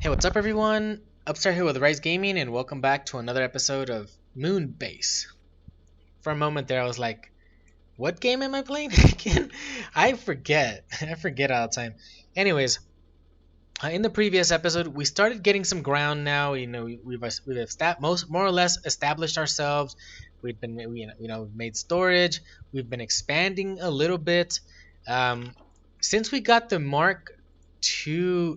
Hey, what's up, everyone? Upstart here with RyXe Gaming, and welcome back to another episode of MewnBase. For a moment there, I was like, "What game am I playing again?" I forget. I forget all the time. Anyways, in the previous episode, we started getting some ground. Now, we've more or less established ourselves. We've made storage. We've been expanding a little bit. Um, since we got the Mark II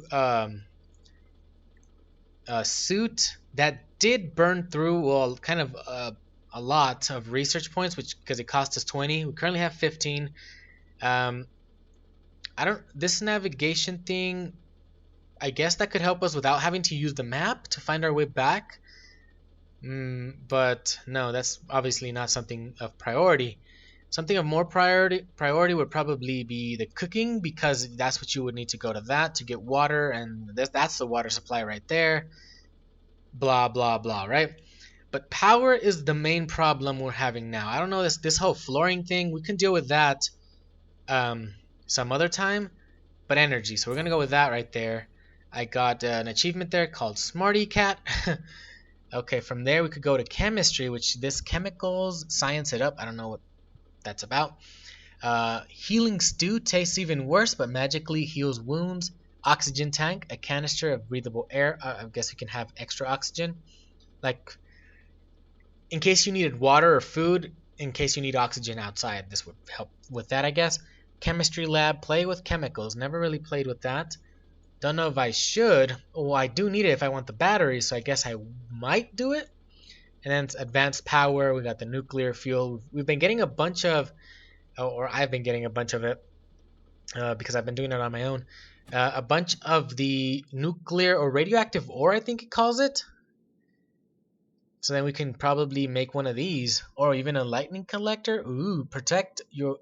suit that did burn through, well, kind of a lot of research points, which because it cost us 20. We currently have 15. um I don't This navigation thing, I guess that could help us without having to use the map to find our way back. But no, that's obviously not something of priority. Something of more priority would probably be the cooking, because that's what you would need to go to that to get water, and that's the water supply right there. Blah blah blah, right? But power is the main problem we're having now. I don't know, this whole flooring thing, we can deal with that um, some other time. But energy, so we're gonna go with that right there. I got an achievement there called Smarty Cat. Okay, from there we could go to chemistry, which this chemicals science it up. I don't know what that's about. Healing stew tastes even worse, but magically heals wounds. Oxygen tank, a canister of breathable air. I guess we can have extra oxygen, like in case you needed water or food, in case you need oxygen outside. This would help with that, I guess. Chemistry lab, play with chemicals. Never really played with that. Don't know if I should. Oh, I do need it if I want the battery, so I guess I might do it. And then it's advanced power. We got the nuclear fuel. We've been getting a bunch of, or I've been getting a bunch of it because I've been doing it on my own. A bunch of the nuclear or radioactive ore, I think it calls it. So then we can probably make one of these, or even a lightning collector. Ooh, protect you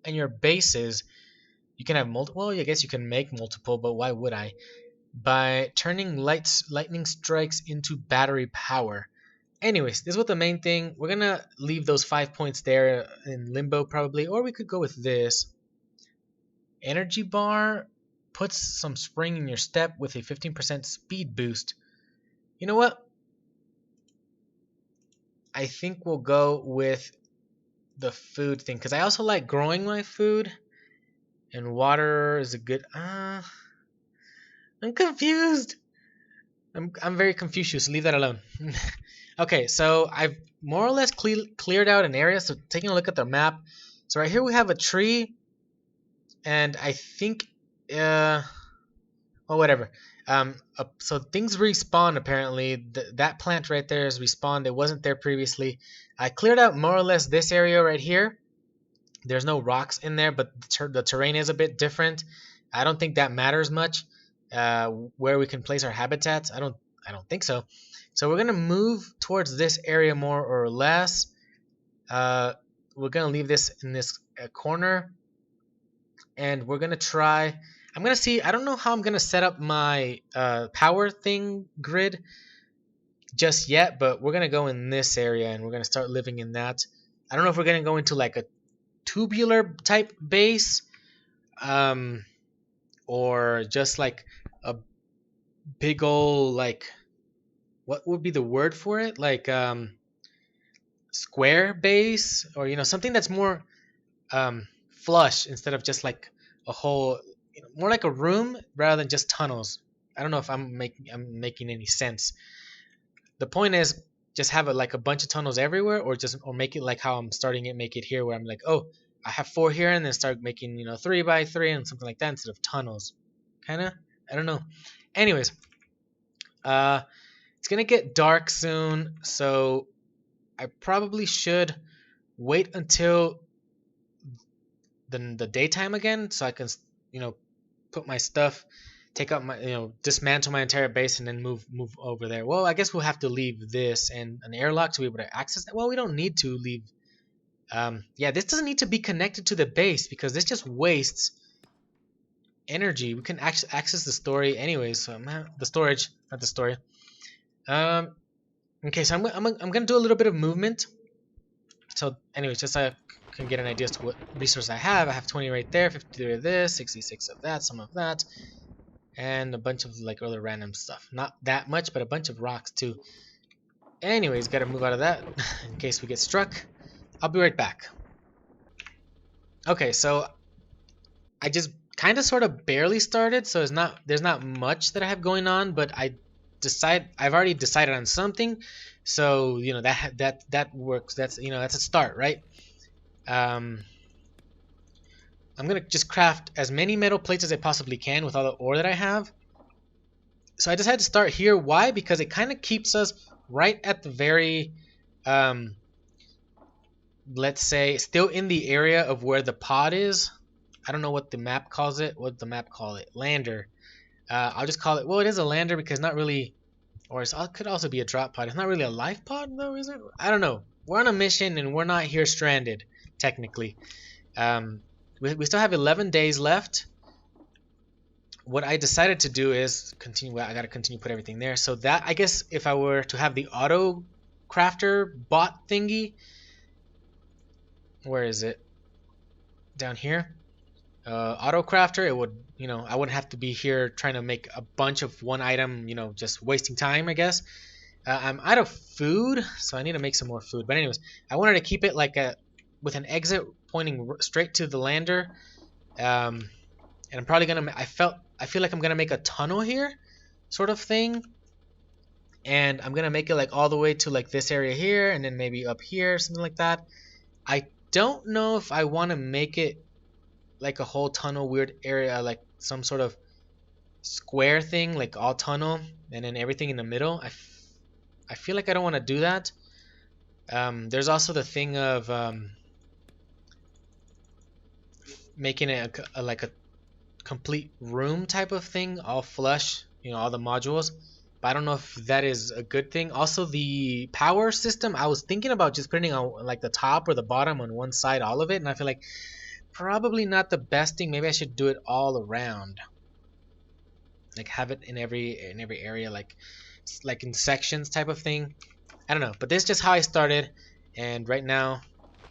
and your bases. You can have multiple. Well, I guess you can make multiple, but why would I? By turning lightning strikes into battery power. Anyways, this was the main thing. We're gonna leave those 5 points there in limbo probably, or we could go with this. Energy bar puts some spring in your step with a 15% speed boost. You know what? I think we'll go with the food thing, because I also like growing my food, and water is a good. I'm confused. I'm very confused. Leave that alone. Okay, so I've more or less cleared out an area. So taking a look at the map, so right here we have a tree, and I think, well, whatever. So things respawn apparently. That plant right there is respawned. It wasn't there previously. I cleared out more or less this area right here. There's no rocks in there, but the terrain is a bit different. I don't think that matters much. Where we can place our habitats, I don't think so. So we're gonna move towards this area more or less. We're gonna leave this in this corner, and we're gonna try. I'm gonna see. I don't know how I'm gonna set up my power thing grid just yet, but we're gonna go in this area and we're gonna start living in that. I don't know if we're gonna go into like a tubular type base, um, or just like a big old, like, what would be the word for it? Like square base, or something that's more flush instead of just like a whole, more like a room rather than just tunnels. I don't know if I'm making any sense. The point is, just have like a bunch of tunnels everywhere, or make it like how I'm starting it, make it here where I'm like, oh, I have 4 here, and then start making 3 by 3 and something like that instead of tunnels. Kind of, I don't know. Anyways, uh, it's gonna get dark soon, so I probably should wait until the daytime again, so I can put my stuff, take out my dismantle my entire base, and then move over there. Well, I guess we'll have to leave this and an airlock to be able to access that. Well, we don't need to leave. Yeah, this doesn't need to be connected to the base because this just wastes energy. We can access the story anyways. So the storage, not the story. Okay, so I'm gonna do a little bit of movement. So anyways, just so I can get an idea as to what resource I have. I have 20 right there, 53 of this, 66 of that, some of that. and a bunch of like other random stuff. Not that much, but a bunch of rocks too. Anyways, gotta move out of that in case we get struck. I'll be right back. Okay, so I just kind of sort of barely started, so there's not much that I have going on, but I've already decided on something, so you know that works. That's that's a start, right? Um, I'm gonna just craft as many metal plates as I possibly can with all the ore that I have. So I decided to start here. Why? Because it kind of keeps us right at the very, um, let's say, still in the area of where the pod is. I don't know what the map calls it. What the map call it? Lander. I'll just call it. Well, it is a lander because not really, or it could also be a drop pod. It's not really a life pod though, is it? I don't know. We're on a mission and we're not here stranded, technically. We still have 11 days left. What I decided to do is continue. Well, I gotta continue to put everything there. So that, I guess, if I were to have the auto crafter bot thingy, where is it? Down here. Auto crafter. It would, I wouldn't have to be here trying to make a bunch of one item. Just wasting time, I guess. I'm out of food, so I need to make some more food. But anyways, I wanted to keep it like with an exit pointing straight to the lander. And I'm probably gonna. I feel like I'm gonna make a tunnel here, sort of thing. And I'm gonna make it like all the way to like this area here, and then maybe up here, something like that. I don't know if I want to make it like a whole tunnel weird area, like some sort of square thing, like all tunnel, and then everything in the middle. I feel like I don't want to do that. There's also the thing of making it like a complete room type of thing, all flush, all the modules. But I don't know if that is a good thing. Also, the power system, I was thinking about just putting on like the top or the bottom on one side, all of it, and I feel like probably not the best thing. Maybe I should do it all around, like have it in every area, like in sections type of thing. I don't know, but this is just how I started, and right now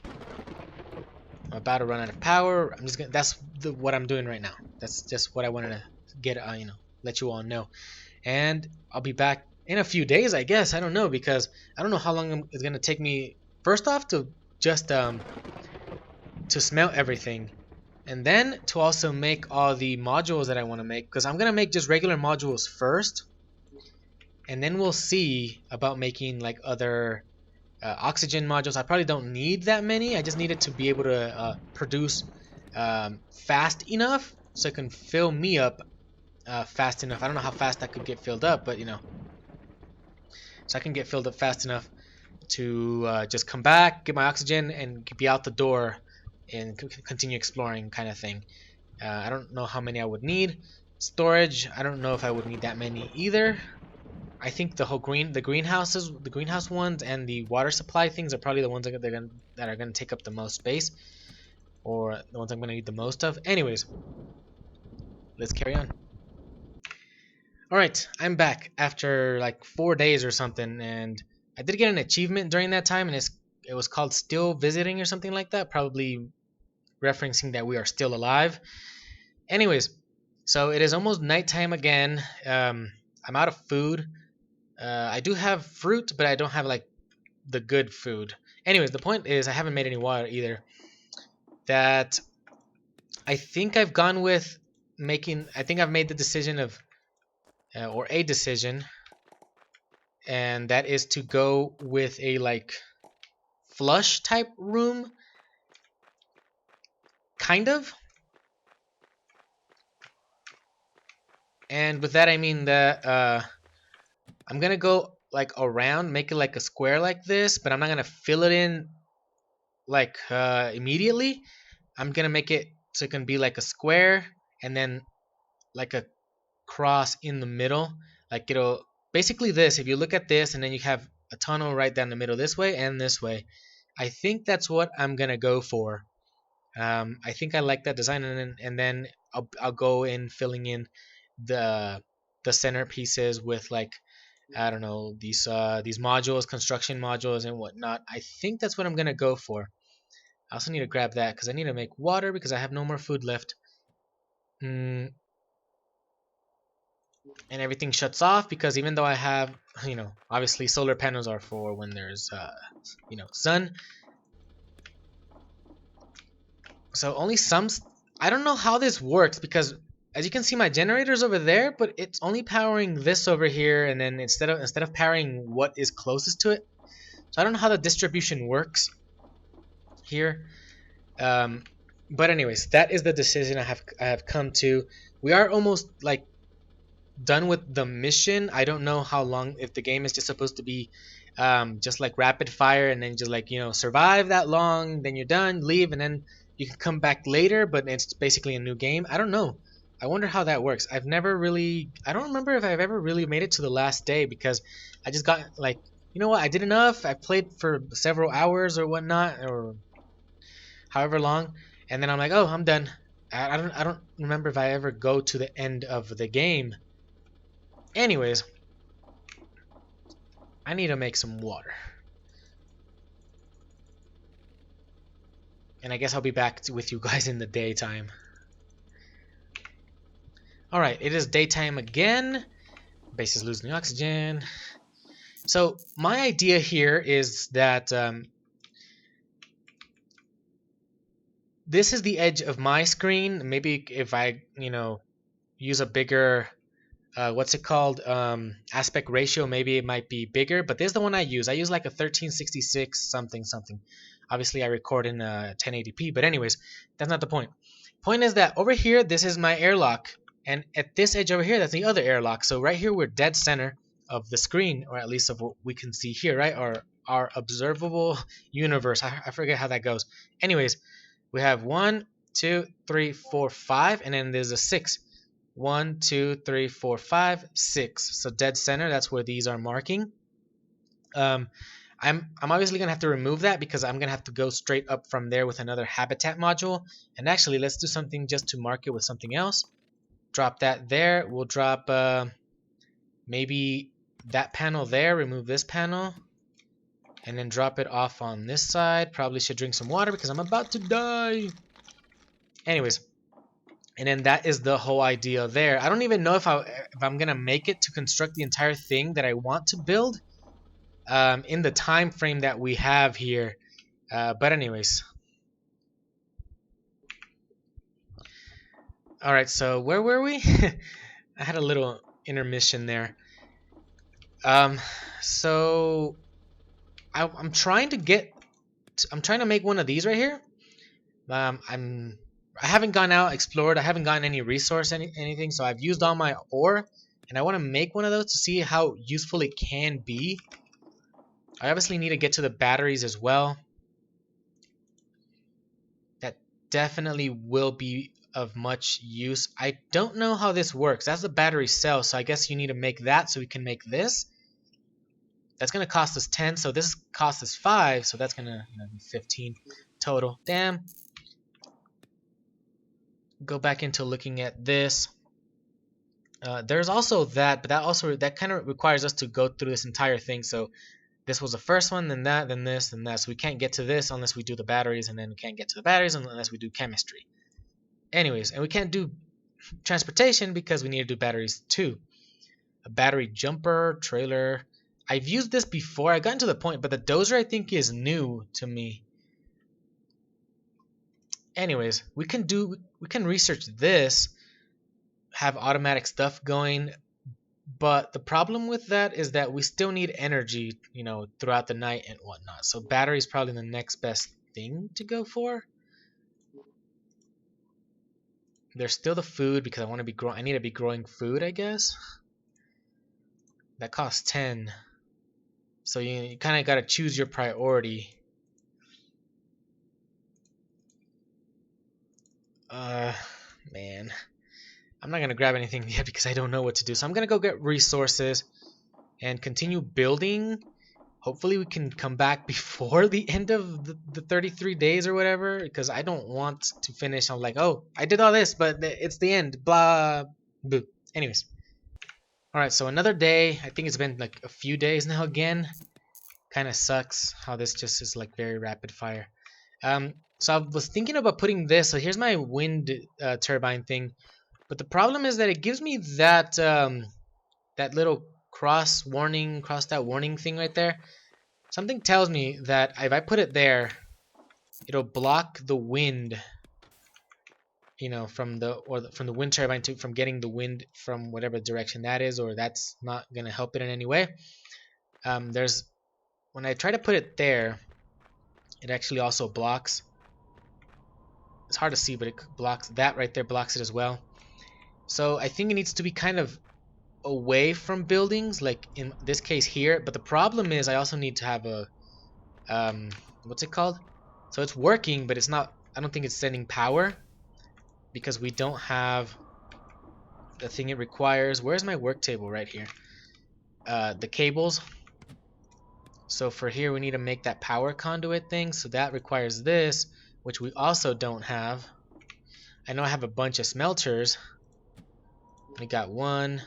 I'm about to run out of power. I'm just gonna. What I'm doing right now. That's just what I wanted to get. Let you all know. And I'll be back in a few days, I guess. I don't know, because I don't know how long it's gonna take me. First off, to just to smelt everything, and then to also make all the modules that I want to make. Because I'm gonna make just regular modules first, and then we'll see about making like other oxygen modules. I probably don't need that many. I just need it to be able to produce fast enough so it can fill me up fast enough. I don't know how fast I could get filled up, but so I can get filled up fast enough to just come back, get my oxygen, and be out the door and continue exploring, kind of thing. I don't know how many I would need. Storage, I don't know if I would need that many either. I think the greenhouse ones, and the water supply things are probably the ones that are gonna take up the most space, or the ones I'm gonna need the most of. Anyways, let's carry on. All right, I'm back after like 4 days or something, and I did get an achievement during that time, and it was called Still Visiting or something like that, probably referencing that we are still alive. Anyways, so it is almost nighttime again. I'm out of food. I do have fruit, but I don't have like the good food. Anyways, the point is I haven't made any water either. That I think I've gone with I think I've made the decision of, or a decision, and that is to go with a like flush type room, kind of. And with that I mean that I'm gonna go like around, make it like a square like this, but I'm not gonna fill it in like immediately. I'm gonna make it so it can be like a square, and then like a cross in the middle. Like it'll basically this. If you look at this, and then you have a tunnel right down the middle this way and this way. I think that's what I'm gonna go for. I think I like that design, and then I'll go in filling in the center pieces with like, I don't know, these modules, construction modules and whatnot. I think that's what I'm gonna go for. I also need to grab that because I need to make water because I have no more food left. and everything shuts off because even though I have, obviously solar panels are for when there's, sun. So only some. I don't know how this works because as you can see, my generator's over there, but it's only powering this over here, and then instead of powering what is closest to it. So I don't know how the distribution works here. Um, but anyways, that is the decision I have come to. We are almost like done with the mission. I don't know how long, if the game is just supposed to be just like rapid fire and then just like survive that long, then you're done, leave, and then you can come back later, but it's basically a new game. I don't know. I wonder how that works. I don't remember if I've ever really made it to the last day because I just got like, you know what, I did enough. I played for several hours or whatnot, or however long, and then I'm like, oh, I'm done. I don't remember if I ever go to the end of the game. Anyways, I need to make some water. And I guess I'll be back with you guys in the daytime. Alright, it is daytime again. Base is losing oxygen. So my idea here is that this is the edge of my screen. Maybe if I, use a bigger what's it called, aspect ratio, maybe it might be bigger, but this is the one I use like a 1366 something something. Obviously I record in 1080p, but anyways, that's not the point. Point is that over here, this is my airlock, and at this edge over here, that's the other airlock. So right here, we're dead center of the screen, or at least of what we can see here, right? Or our observable universe. I forget how that goes. Anyways, we have 1 2 3 4 5, and then there's a 6. 1 2 3 4 5 6. So dead center, that's where these are marking. I'm obviously gonna have to remove that because I'm gonna have to go straight up from there with another habitat module. And actually, let's do something just to mark it with something else. Drop that there. We'll drop maybe that panel there. Remove this panel, and then drop it off on this side. Probably should drink some water because I'm about to die. Anyways, and then that is the whole idea there. I don't even know if I'm gonna make it to construct the entire thing that I want to build in the time frame that we have here. But anyways. Alright, so where were we? I had a little intermission there. So I'm trying to make one of these right here. I haven't gone out, explored, I haven't gotten any resource, anything, so I've used all my ore, and I want to make one of those to see how useful it can be. I obviously need to get to the batteries as well. That definitely will be of much use. I don't know how this works. That's the battery cell, so I guess you need to make that so we can make this. That's going to cost us 10, so this costs us 5, so that's going to be 15 total. Damn. Go back into looking at this. There's also that, but that kind of requires us to go through this entire thing. So this was the first one, then that, then this, then that. So we can't get to this unless we do the batteries, and then we can't get to the batteries unless we do chemistry. Anyways, and we can't do transportation because we need to do batteries too. A battery jumper, trailer. I've used this before. I got to the point, but the dozer I think is new to me. Anyways, we can research this, have automatic stuff going, but the problem with that is that we still need energy, throughout the night and whatnot. So battery is probably the next best thing to go for. There's still the food because I need to be growing food, I guess. That costs 10. So you kind of got to choose your priority. Man. I'm not going to grab anything yet because I don't know what to do. So I'm going to go get resources and continue building. Hopefully we can come back before the end of the 33 days or whatever, because I don't want to finish. I'm like, oh, I did all this, but it's the end. Blah, boo. Anyways. Alright, so another day. I think it's been like a few days now again. Kind of sucks how this just is like very rapid fire. So I was thinking about putting this. So here's my wind turbine thing. But the problem is that it gives me that that little crossed out warning thing right there. Something tells me that if I put it there, it'll block the wind, you know, from the wind turbine from getting the wind from whatever direction that is, or that's not gonna help it in any way. There's when I try to put it there, it actually also blocks. It's hard to see, but it blocks that right there, blocks it as well. So I think it needs to be kind of away from buildings, like in this case here. But the problem is I also need to have a what's it called? So it's working, but it's not. I don't think it's sending power because we don't have the thing it requires. Where's my work table? Right here. The cables. So for here we need to make that power conduit thing. So that requires this, which we also don't have. I know I have a bunch of smelters. We got one.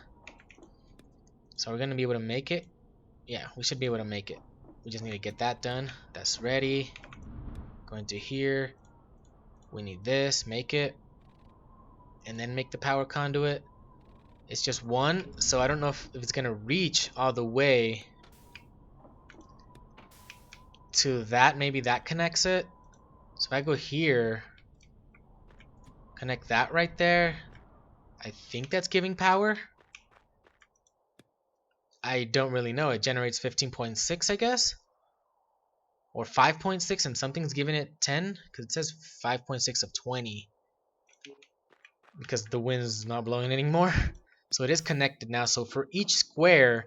So we're gonna be able to make it. Yeah, we should be able to make it. We just need to get that done. That's ready. Going to here. We need this, make it. And then make the power conduit. It's just one, so I don't know if it's gonna reach all the way to that. Maybe that connects it. So if I go here, connect that right there, I think that's giving power. I don't really know. It generates 15.6, I guess, or 5.6, and something's giving it 10 because it says 5.6 of 20 because the wind's not blowing anymore. So it is connected now. So for each square,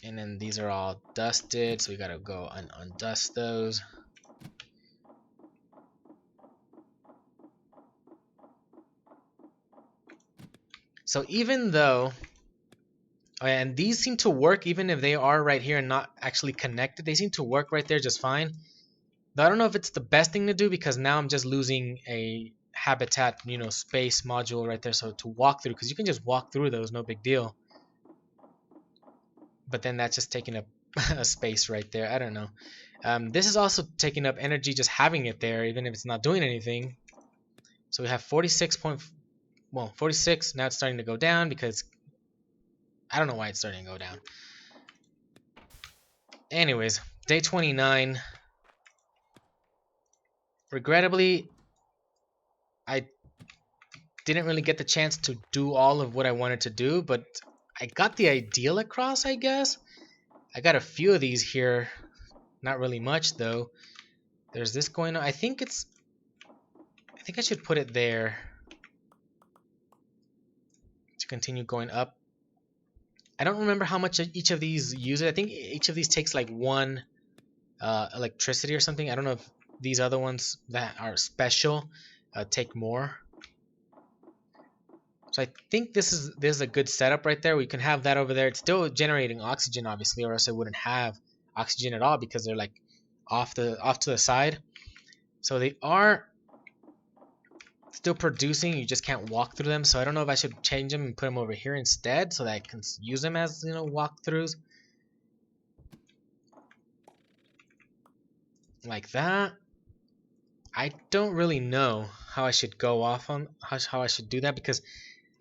and then these are all dusted, so we gotta go and undust those. So even though, oh yeah, and these seem to work even if they are right here and not actually connected, they seem to work right there just fine. Though I don't know if it's the best thing to do because now I'm just losing a habitat, you know, space module right there. So to walk through, because you can just walk through those, no big deal. But then that's just taking up a space right there. I don't know. This is also taking up energy just having it there, even if it's not doing anything. So we have 46. Well, 46. Now it's starting to go down because I don't know why it's starting to go down. Anyways, day 29. Regrettably, I didn't really get the chance to do all of what I wanted to do, but I got the ideal across, I guess. I got a few of these here. Not really much, though. There's this going on. I think I should put it there to continue going up. I don't remember how much each of these uses. I think each of these takes like one electricity or something. I don't know if these other ones that are special take more. So I think this is a good setup right there. We can have that over there. It's still generating oxygen, obviously, or else it wouldn't have oxygen at all because they're like off to the side. So they are still producing. You just can't walk through them. So I don't know if I should change them and put them over here instead so that I can use them as, you know, walkthroughs. Like that. I don't really know how I should go off on how I should do that because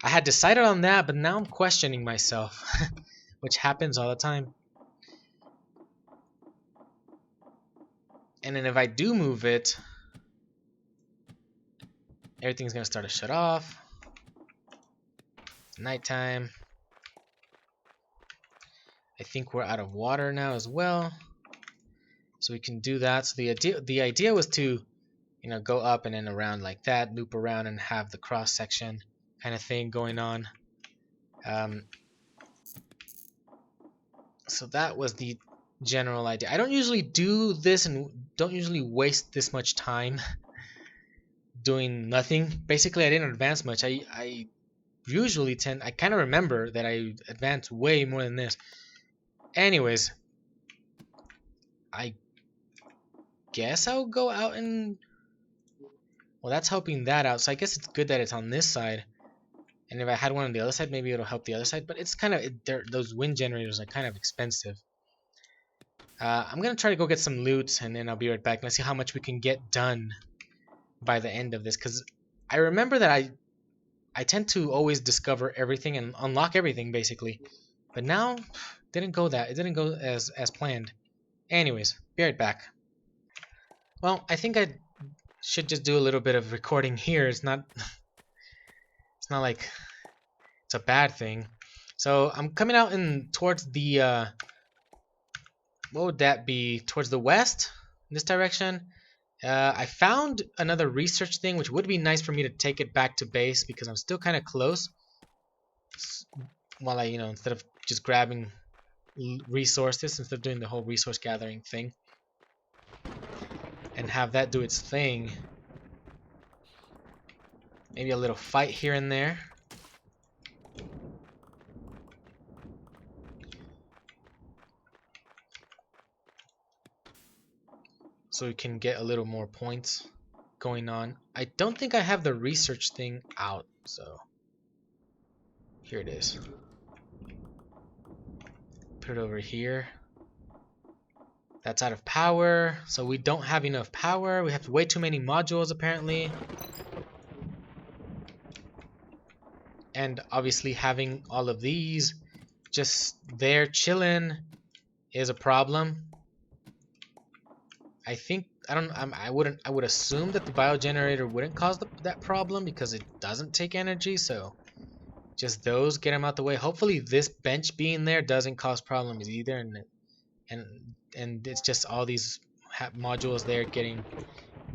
I had decided on that, but now I'm questioning myself, which happens all the time. And then if I do move it, everything's gonna start to shut off. Nighttime. I think we're out of water now as well, so we can do that. So the idea was to, you know, go up and then around like that, loop around and have the cross section kind of thing going on. So that was the general idea. I don't usually do this and don't usually waste this much time doing nothing. Basically, I didn't advance much. I usually I kind of remember that I advanced way more than this. Anyways, I guess I'll go out and, well, that's helping that out. So I guess it's good that it's on this side. And if I had one on the other side, maybe it'll help the other side. But it's kind of, those wind generators are kind of expensive. I'm going to try to go get some loot, and then I'll be right back. Let's see how much we can get done by the end of this. Because I remember that I tend to always discover everything and unlock everything basically. But now it didn't go as planned. Anyways, be right back. Well, I think I should just do a little bit of recording here. It's not like it's a bad thing. So I'm coming out in towards the what would that be? Towards the west, in this direction. I found another research thing, which would be nice for me to take it back to base because I'm still kind of close. While I, instead of just grabbing resources, instead of doing the whole resource gathering thing, and have that do its thing. Maybe a little fight here and there. So we can get a little more points going on. I don't think I have the research thing out, so here it is. Put it over here. That's out of power, so we don't have enough power. We have way too many modules apparently. And obviously having all of these just there chilling is a problem. I think I would assume that the biogenerator wouldn't cause that problem because it doesn't take energy, so just those, get them out the way. Hopefully this bench being there doesn't cause problems either, and it's just all these modules there getting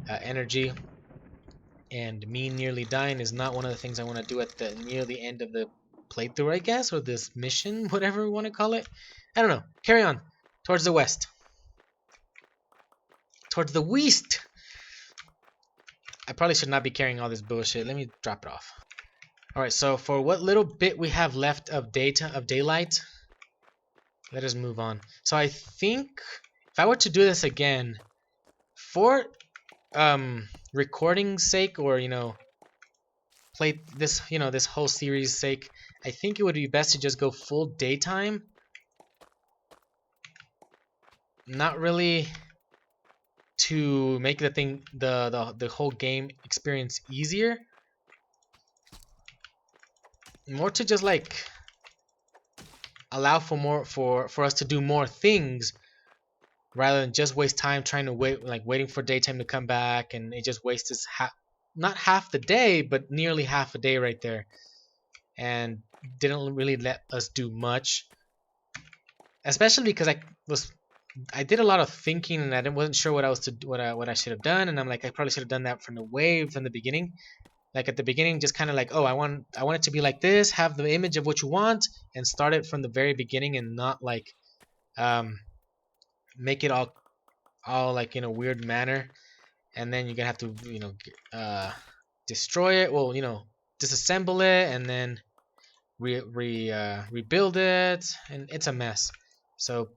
energy. And me nearly dying is not one of the things I want to do at the near the end of the playthrough, I guess, or this mission, whatever we want to call it. I don't know. Carry on towards the west. Towards the west. I probably should not be carrying all this bullshit. Let me drop it off. Alright, so for what little bit we have left of daylight, let us move on. So I think if I were to do this again, for recording's sake, or play this, this whole series sake, I think it would be best to just go full daytime. Not really to make the thing, the whole game experience easier, more to just like allow for more for us to do more things rather than just waste time trying to waiting for daytime to come back, and it just wastes us not half the day but nearly half a day right there, and didn't really let us do much, especially because I did a lot of thinking and I wasn't sure what I should have done, and I'm like, I probably should have done that from the beginning. Like at the beginning, just kind of like, oh, I want it to be like this, have the image of what you want, and start it from the very beginning, and not like make it all like in a weird manner, and then you're gonna have to destroy it. Well, disassemble it and then rebuild it, and it's a mess. So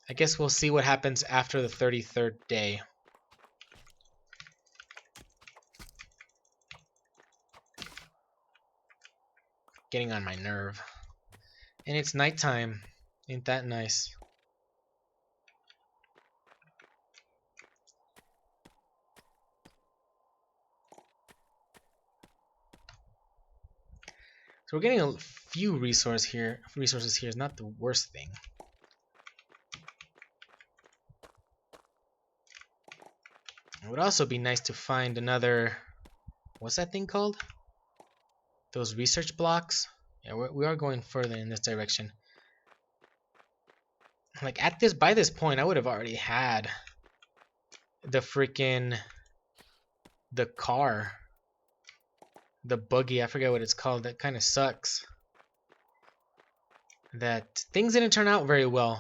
I guess we'll see what happens after the 33rd day. Getting on my nerve. And it's nighttime. Ain't that nice? So we're getting a few resources here. Is not the worst thing. It would also be nice to find another, what's that thing called? Those research blocks. Yeah, we are going further in this direction. Like by this point, I would have already had the car, the buggy. I forget what it's called. That kind of sucks. That things didn't turn out very well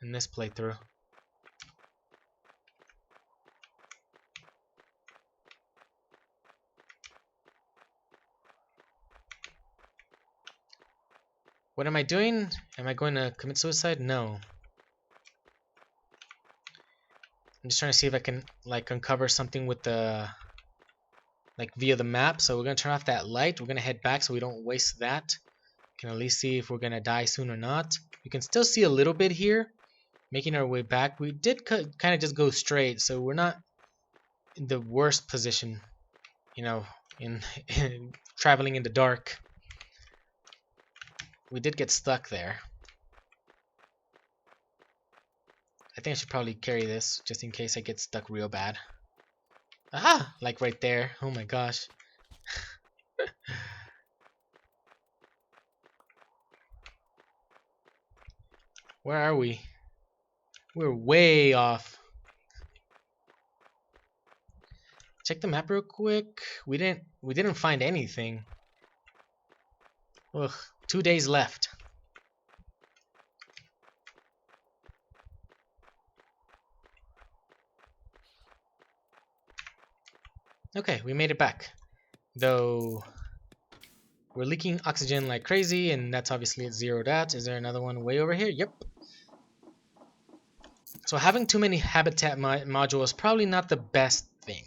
in this playthrough. What am I doing? Am I going to commit suicide? No. I'm just trying to see if I can like uncover something with the via the map. So we're gonna turn off that light. We're gonna head back so we don't waste that. Can at least see if we're gonna die soon or not. You can still see a little bit here. Making our way back. We did kind of just go straight, so we're not in the worst position. you know, in traveling in the dark. We did get stuck there. I think I should probably carry this just in case I get stuck real bad. Ah, like right there. Oh my gosh. Where are we? We're way off. Check the map real quick. We didn't find anything. Ugh, 2 days left. Okay, we made it back. Though we're leaking oxygen like crazy, and that's obviously zeroed out. Is there another one way over here? Yep. So having too many habitat modules is probably not the best thing.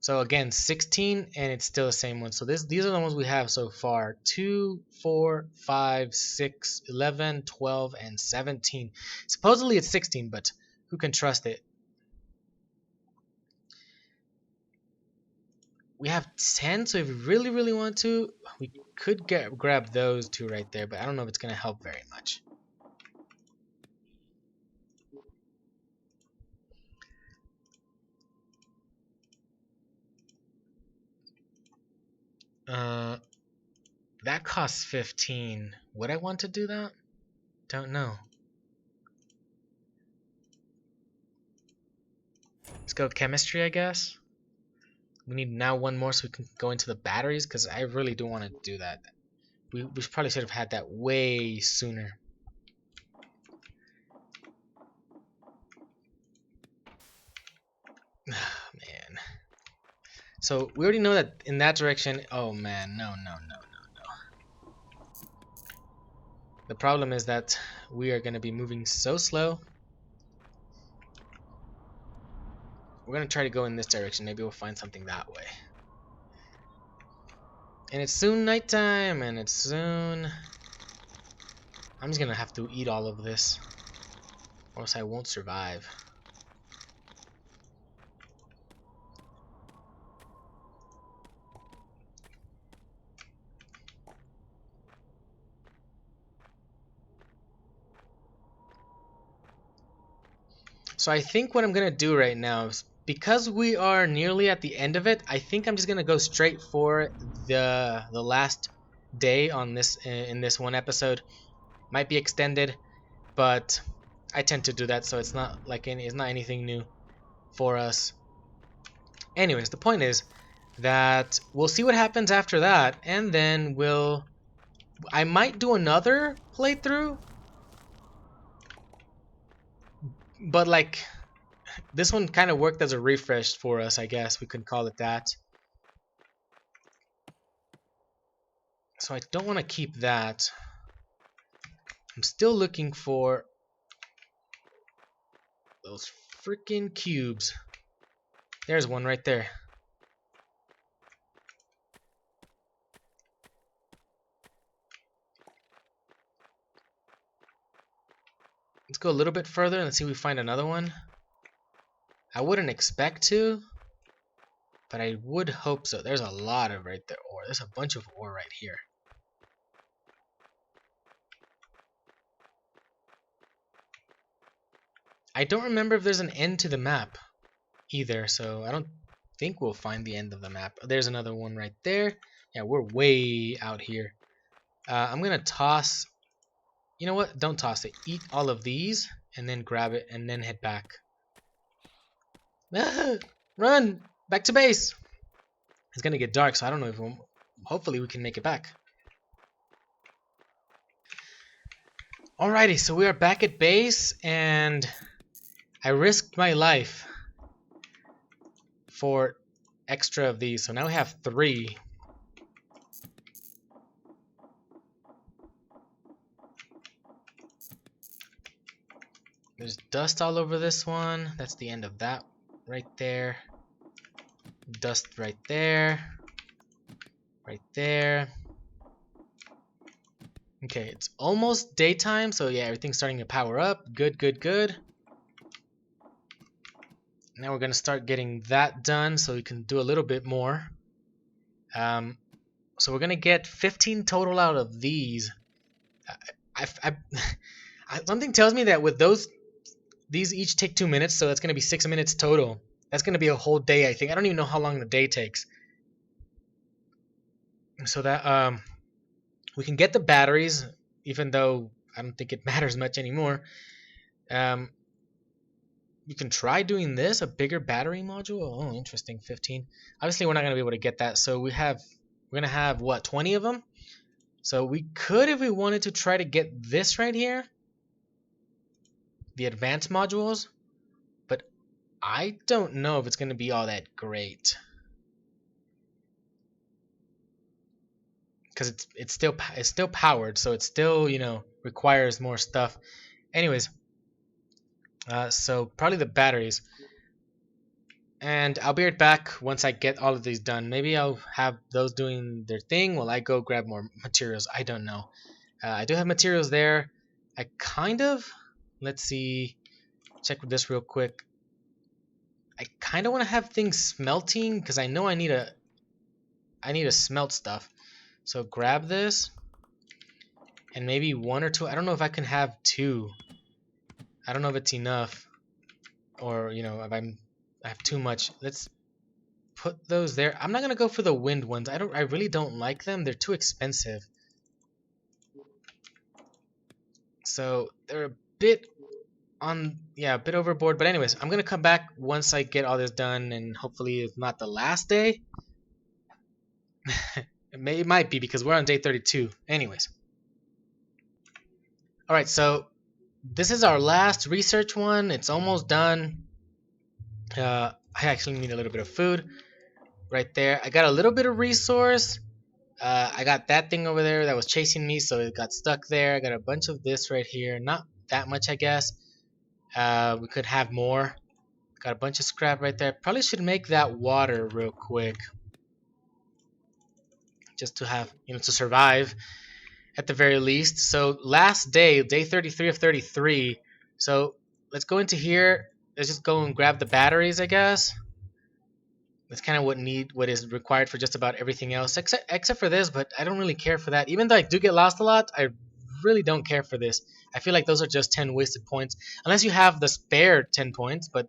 So again, 16, and it's still the same one. So these are the ones we have so far. 2, 4, 5, 6, 11, 12, and 17. Supposedly it's 16, but who can trust it? We have 10, so if we really, really want to, we could grab those two right there, but I don't know if it's going to help very much. That costs 15. Would I want to do that? Don't know. Let's go chemistry, I guess. We need now one more so we can go into the batteries, because I really do want to do that. We probably should have had that way sooner. Man. So we already know that in that direction. Oh man, no. The problem is that we are going to be moving so slow. We're going to try to go in this direction. Maybe we'll find something that way. And it's soon nighttime, and it's soon... I'm just going to have to eat all of this, or else I won't survive. So I think what I'm going to do right now is, because we are nearly at the end of it, I think I'm just going to go straight for the last day on this in this one episode. Might be extended, but I tend to do that, so it's not like it's not anything new for us. Anyways, the point is that we'll see what happens after that, and then I might do another playthrough, but like this one kind of worked as a refresh for us, I guess we could call it that. So I don't want to keep that. I'm still looking for those freaking cubes. There's one right there. Let's go a little bit further and see if we find another one. I wouldn't expect to, but I would hope so. There's a lot of right there ore. There's a bunch of ore right here. I don't remember if there's an end to the map either, so I don't think we'll find the end of the map. There's another one right there. Yeah, we're way out here. I'm gonna toss... You know what? Don't toss it. Eat all of these, and then grab it, and then head back. Ah, run! Back to base! It's gonna get dark, so I don't know if hopefully we can make it back. Alrighty, so we are back at base, and I risked my life for extra of these, so now we have 3. There's dust all over this one. That's the end of that right there. Dust right there. Right there. Okay, it's almost daytime, so yeah, everything's starting to power up. Good. Now we're gonna start getting that done so we can do a little bit more. So we're gonna get 15 total out of these. Something tells me that with these each take 2 minutes, so that's gonna be 6 minutes total. That's gonna be a whole day, I think. I don't even know how long the day takes. So that we can get the batteries, even though I don't think it matters much anymore. You can try doing this, a bigger battery module. Oh, interesting, 15. Obviously, we're not gonna be able to get that, so we're gonna have what, 20 of them. So we could, if we wanted to, try to get this right here, the advanced modules, but I don't know if it's gonna be all that great. Because it's still powered, so it still, you know, requires more stuff. Anyways, so probably the batteries, and I'll be right back once I get all of these done. Maybe I'll have those doing their thing while I go grab more materials. I don't know. I do have materials there. I kind of, let's see, check with this real quick. I kind of want to have things smelting because I know I need to smelt stuff. So grab this, and maybe 1 or 2. I don't know if I can have 2. I don't know if it's enough, or you know, if I have too much. Let's put those there. I'm not gonna go for the wind ones. I really don't like them. They're too expensive. So they're a bit a bit overboard. But anyways, I'm gonna come back once I get all this done, and hopefully it's not the last day. It might be because we're on day 32. Anyways. Alright, so this is our last research one. It's almost done. I actually need a little bit of food right there. I got a little bit of resource. I got that thing over there that was chasing me, so it got stuck there. I got a bunch of this right here. Not that much, I guess. We could have more. Got a bunch of scrap right there. Probably should make that water real quick, just to have, you know, to survive at the very least. So last day 33 of 33. So let's go into here. Let's just go and grab the batteries, I guess. That's kind of what is required for just about everything else, except for this. But I don't really care for that. Even though I do get lost a lot, I really don't care for this. I feel like those are just 10 wasted points, unless you have the spare 10 points. But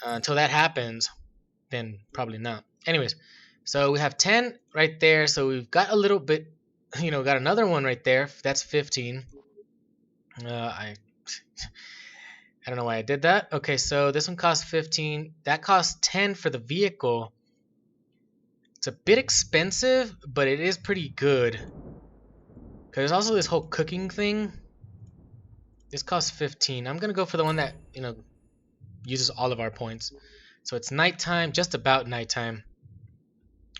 until that happens, then probably not. Anyways, so we have 10 right there. So we've got a little bit, you know, got another one right there. That's 15. I don't know why I did that. Okay, so this one costs 15. That costs 10 for the vehicle. It's a bit expensive, but it is pretty good. Because there's also this whole cooking thing. This costs 15. I'm going to go for the one that, you know, uses all of our points. So it's nighttime, just about nighttime.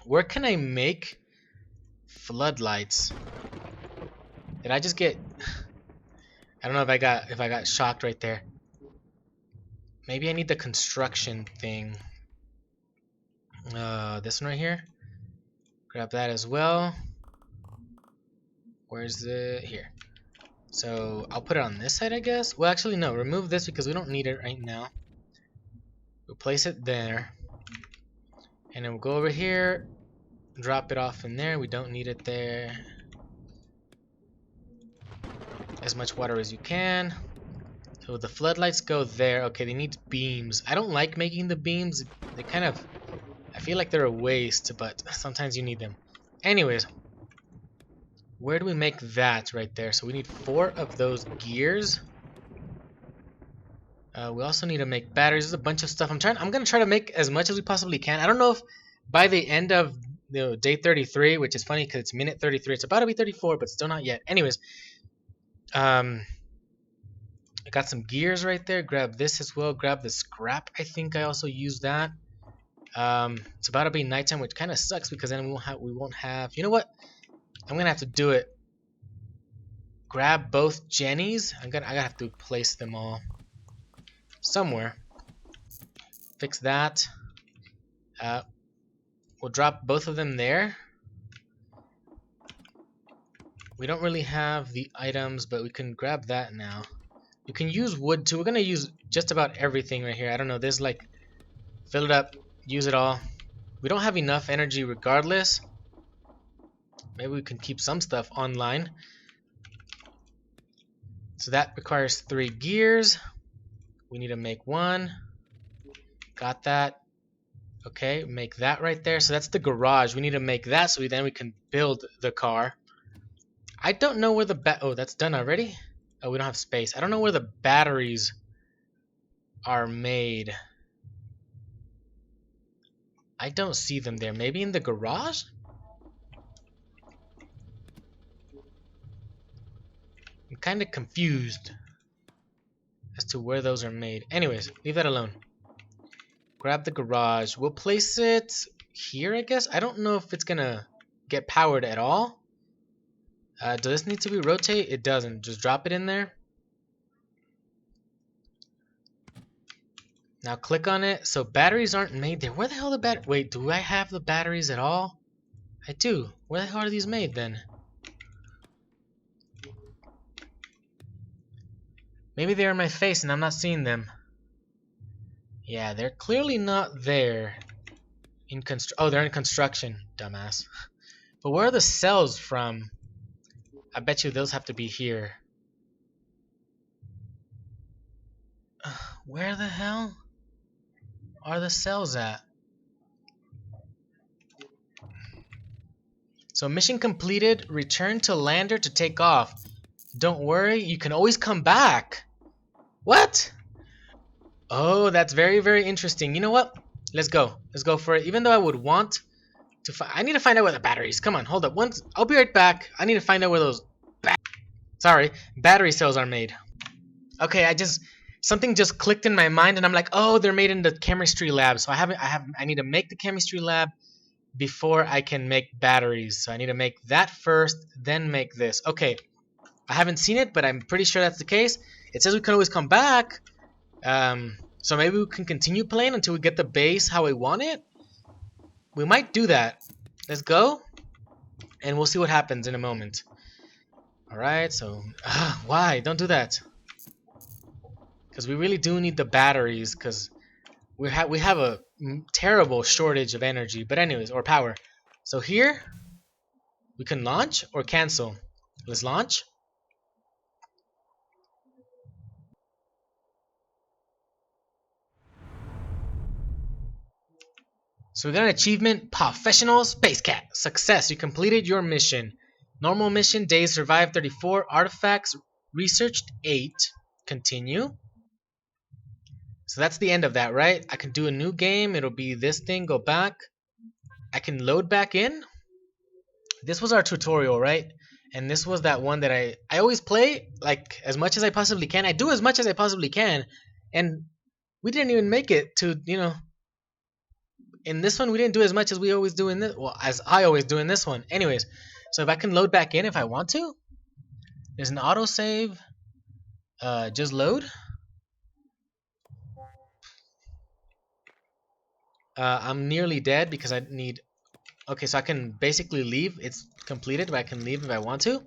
Where can I make floodlights? Did I just get... I don't know if I got shocked right there. Maybe I need the construction thing. This one right here. Grab that as well. Where's the... Here. So I'll put it on this side, I guess. Well, actually, no. Remove this because we don't need it right now. We'll place it there. And then we'll go over here. Drop it off in there. We don't need it there. As much water as you can. So the floodlights go there. Okay, they need beams. I don't like making the beams. They kind of... I feel like they're a waste, but sometimes you need them. Anyways. Where do we make that right there? So we need 4 of those gears. We also need to make batteries. There's a bunch of stuff. I'm gonna try to make as much as we possibly can. I don't know if by the end of day 33, which is funny because it's minute 33. It's about to be 34, but still not yet. Anyways. I got some gears right there. Grab this as well. Grab the scrap. I think I also used that. It's about to be nighttime, which kind of sucks because then we won't have. You know what? I'm gonna have to do it. Grab both Jennies. I gotta have to place them all somewhere. Fix that. We'll drop both of them there. We don't really have the items, but we can grab that now. You can use wood too. We're gonna use just about everything right here. I don't know. There's like, fill it up, use it all. We don't have enough energy regardless. Maybe we can keep some stuff online. So that requires 3 gears. We need to make 1. Got that. Okay, make that right there. So that's the garage. We need to make that so then we can build the car. I don't know where the oh, that's done already? Oh, we don't have space. I don't know where the batteries are made. I don't see them there. Maybe in the garage? I'm kind of confused as to where those are made. Anyways, leave that alone. Grab the garage. We'll place it here, I guess. I don't know if it's gonna get powered at all. Does this need to be rotate? It doesn't. Just drop it in there. Now click on it. So batteries aren't made there. Where the hell are the batteries? Wait, do I have the batteries at all? I do. Where the hell are these made then? Maybe they're in my face and I'm not seeing them. Yeah, they're clearly not there. Oh, they're in construction, dumbass. But where are the cells from? I bet you those have to be here. Where the hell are the cells at? So mission completed. Return to lander to take off. Don't worry, you can always come back. What? Oh, that's very, very interesting. You know what? Let's go. Let's go for it. Even though I would want to I need to find out where the batteries. Come on, hold up. I'll be right back. I need to find out where those battery cells are made. Okay, something just clicked in my mind and I'm like, "Oh, they're made in the chemistry lab." So I need to make the chemistry lab before I can make batteries. So I need to make that first, then make this. Okay. I haven't seen it, but I'm pretty sure that's the case. It says we can always come back. So maybe we can continue playing until we get the base how we want it. We might do that. Let's go. And we'll see what happens in a moment. Alright, so... why? Don't do that. Because we really do need the batteries. Because we have a terrible shortage of energy. But anyways, or power. So here, we can launch or cancel. Let's launch. So we got an achievement, Professional Space Cat. Success, you completed your mission. Normal mission, days survived 34, artifacts researched 8. Continue. So that's the end of that, right? I can do a new game, it'll be this thing, go back. I can load back in. This was our tutorial, right? And this was that one that I always play, like, as much as I possibly can. I do as much as I possibly can. And we didn't even make it to, you know... In this one, we didn't do as much as we always do in this. Well, as I always do in this one. Anyways, so if I can load back in if I want to, there's an autosave. Just load. I'm nearly dead because I need. Okay, so I can basically leave. It's completed, but I can leave if I want to.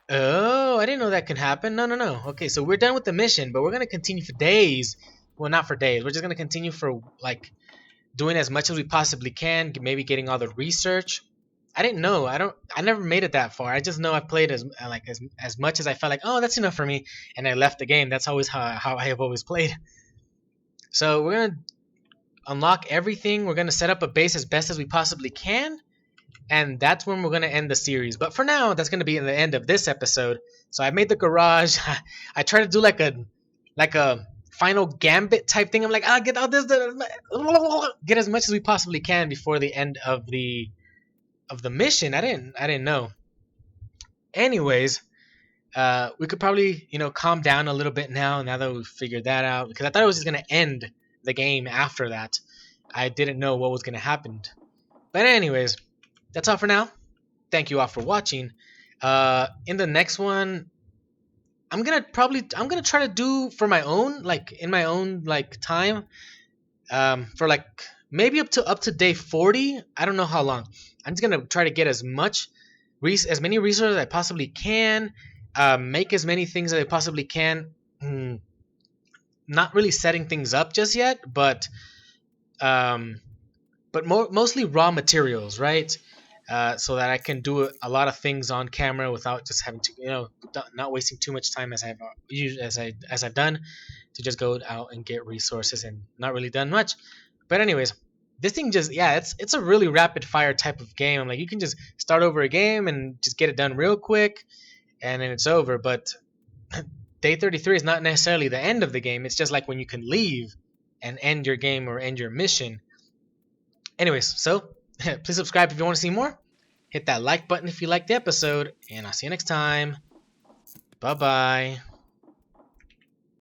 Oh, I didn't know that could happen. No, no, no. Okay, so we're done with the mission, but we're gonna continue for days. Well, not for days. We're just gonna continue for like. Doing as much as we possibly can, maybe getting all the research. I didn't know. I never made it that far. I just know I played as much as I felt like, oh, that's enough for me, and I left the game. That's always how I have always played. So we're gonna unlock everything. We're gonna set up a base as best as we possibly can, and that's when we're gonna end the series. But for now, that's gonna be the end of this episode. So I made the garage. I tried to do like a final gambit type thing. I'm like, get all this, get as much as we possibly can before the end of the mission. I didn't know. Anyways, we could probably calm down a little bit now that we figured that out, because I thought it was just gonna end the game after that. I didn't know what was gonna happen. But anyways, that's all for now. Thank you all for watching. In the next one, I'm gonna try to do for my own, like in my own like time, for like maybe up to day 40. I don't know how long. I'm just gonna try to get as many resources as I possibly can, make as many things as I possibly can, not really setting things up just yet, um, mostly raw materials, right? So that I can do a lot of things on camera without just having to, not wasting too much time as I've done to just go out and get resources and not really done much. But anyways, this thing just it's a really rapid fire type of game. Like you can just start over a game and just get it done real quick, and then it's over. But day 33 is not necessarily the end of the game. It's just like when you can leave and end your game or end your mission. Anyways, so please subscribe if you want to see more. Hit that like button if you liked the episode, and I'll see you next time. Bye bye.